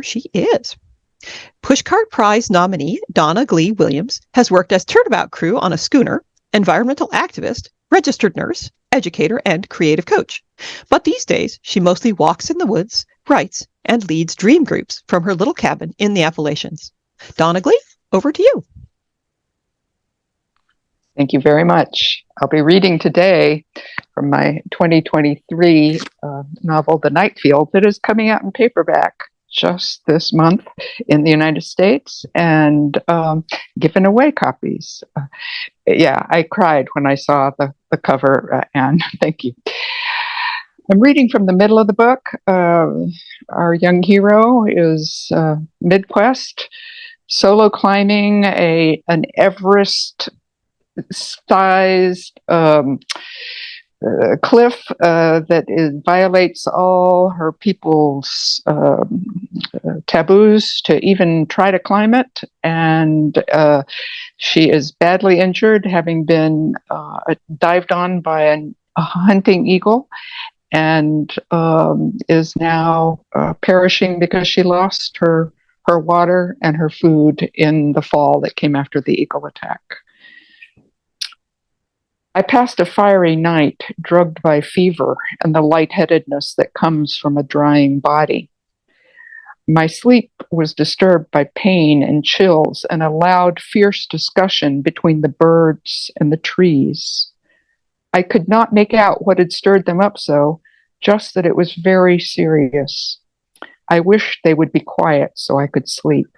she is. Pushcart Prize nominee Donna Glee Williams has worked as turnabout crew on a schooner, environmental activist, registered nurse, educator, and creative coach. But these days, she mostly walks in the woods, writes, and leads dream groups from her little cabin in the Appalachians. Donna Glee, over to you. Thank you very much. I'll be reading today from my 2023 novel, The Night Field, that is coming out in paperback just this month in the United States and given away copies. Yeah, I cried when I saw the cover, Anne. Thank you. I'm reading from the middle of the book. Our young hero is mid-quest, solo climbing an Everest-sized cliff that violates all her people's taboos to even try to climb it. And she is badly injured, having been dived on by a hunting eagle, and is now perishing because she lost her water and her food in the fall that came after the eagle attack. I passed a fiery night, drugged by fever and the lightheadedness that comes from a drying body. My sleep was disturbed by pain and chills and a loud, fierce discussion between the birds and the trees. I could not make out what had stirred them up so, just that it was very serious. I wished they would be quiet so I could sleep.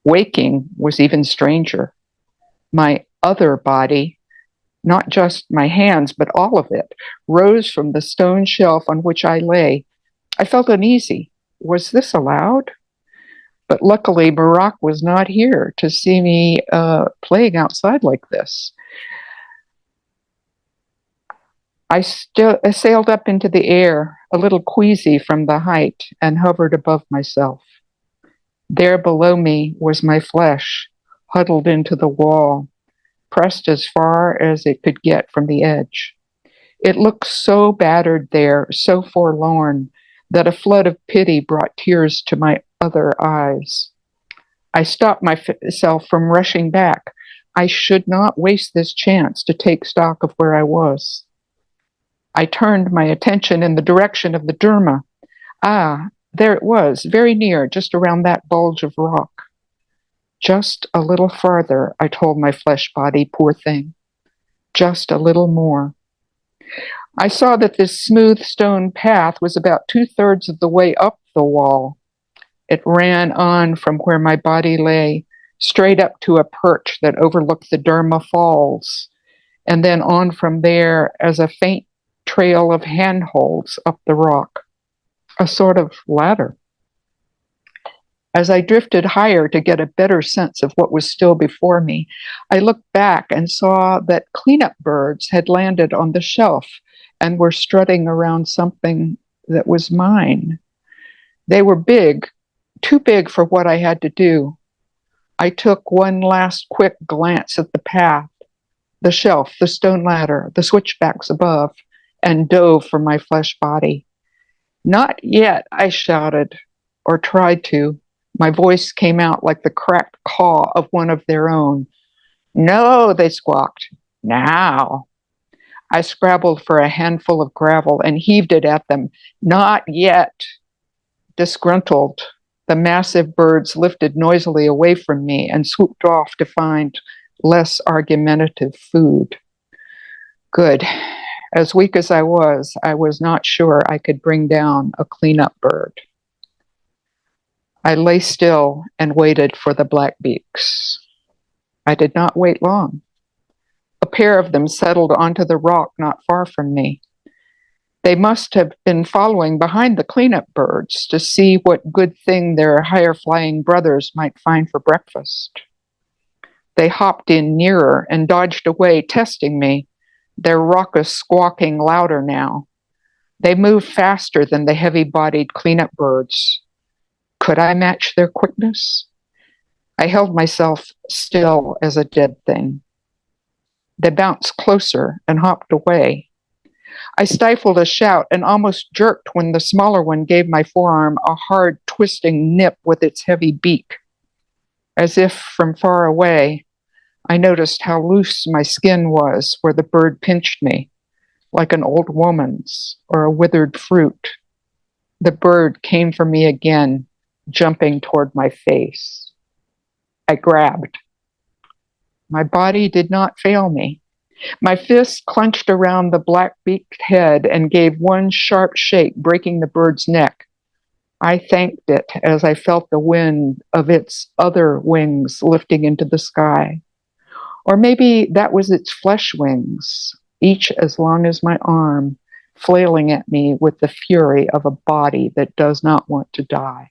Waking was even stranger. My other body, not just my hands, but all of it, rose from the stone shelf on which I lay. I felt uneasy. Was this allowed? But luckily, Barack was not here to see me playing outside like this. I sailed up into the air, a little queasy from the height, and hovered above myself. There below me was my flesh, huddled into the wall, pressed as far as it could get from the edge. It looked so battered there, so forlorn, that a flood of pity brought tears to my other eyes. I stopped myself from rushing back. I should not waste this chance to take stock of where I was. I turned my attention in the direction of the Derma. Ah, there it was, very near, just around that bulge of rock. Just a little farther, I told my flesh body, poor thing. Just a little more. I saw that this smooth stone path was about 2/3 of the way up the wall. It ran on from where my body lay, straight up to a perch that overlooked the Derma Falls, and then on from there as a faint trail of handholds up the rock, a sort of ladder. As I drifted higher to get a better sense of what was still before me, I looked back and saw that cleanup birds had landed on the shelf and were strutting around something that was mine. They were big, too big for what I had to do. I took one last quick glance at the path, the shelf, the stone ladder, the switchbacks above, and dove for my flesh body. Not yet, I shouted, or tried to. My voice came out like the cracked caw of one of their own. No, they squawked. Now. I scrabbled for a handful of gravel and heaved it at them. Not yet. Disgruntled, the massive birds lifted noisily away from me and swooped off to find less argumentative food. Good. As weak as I was not sure I could bring down a cleanup bird. I lay still and waited for the blackbeaks. I did not wait long. A pair of them settled onto the rock not far from me. They must have been following behind the cleanup birds to see what good thing their higher-flying brothers might find for breakfast. They hopped in nearer and dodged away, testing me, their raucous squawking louder now. They moved faster than the heavy-bodied cleanup birds. Could I match their quickness? I held myself still as a dead thing. They bounced closer and hopped away. I stifled a shout and almost jerked when the smaller one gave my forearm a hard, twisting nip with its heavy beak. As if from far away, I noticed how loose my skin was where the bird pinched me, like an old woman's or a withered fruit. The bird came for me again, jumping toward my face. I grabbed. My body did not fail me. My fist clenched around the black-beaked head and gave one sharp shake, breaking the bird's neck. I thanked it as I felt the wind of its other wings lifting into the sky. Or maybe that was its flesh wings, each as long as my arm, flailing at me with the fury of a body that does not want to die.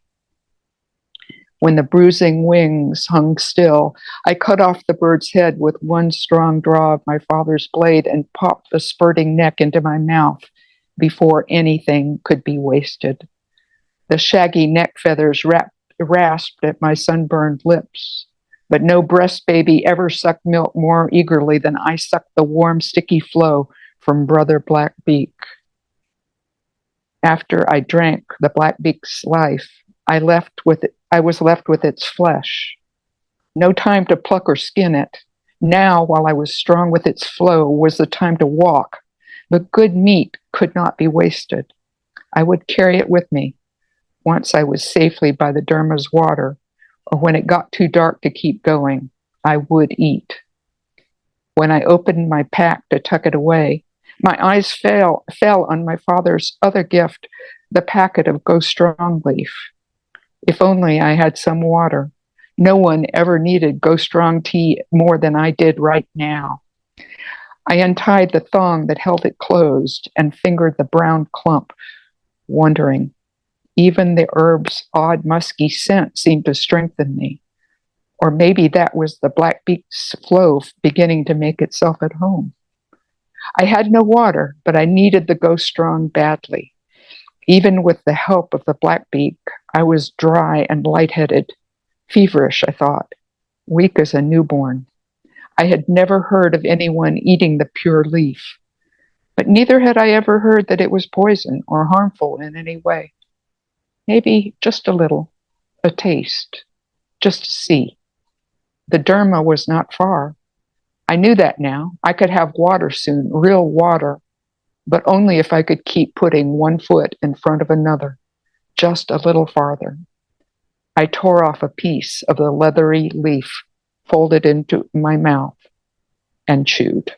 When the bruising wings hung still, I cut off the bird's head with one strong draw of my father's blade and popped the spurting neck into my mouth before anything could be wasted. The shaggy neck feathers rasped at my sunburned lips, but no breast baby ever sucked milk more eagerly than I sucked the warm, sticky flow from Brother Blackbeak. After I drank the Blackbeak's life, I was left with its flesh. No time to pluck or skin it. Now, while I was strong with its flow, was the time to walk. But good meat could not be wasted. I would carry it with me once I was safely by the Derma's water, or when it got too dark to keep going, I would eat. When I opened my pack to tuck it away, my eyes fell on my father's other gift, the packet of Go Strong leaf. If only I had some water. No one ever needed Go Strong tea more than I did right now. I untied the thong that held it closed and fingered the brown clump, wondering. Even the herb's odd musky scent seemed to strengthen me. Or maybe that was the Blackbeak's flow beginning to make itself at home. I had no water, but I needed the Go Strong badly. Even with the help of the Blackbeak, I was dry and lightheaded, feverish, I thought, weak as a newborn. I had never heard of anyone eating the pure leaf, but neither had I ever heard that it was poison or harmful in any way. Maybe just a little, a taste, just to see. The Derma was not far. I knew that now. I could have water soon, real water, but only if I could keep putting one foot in front of another, just a little farther. I tore off a piece of the leathery leaf, folded into my mouth, and chewed.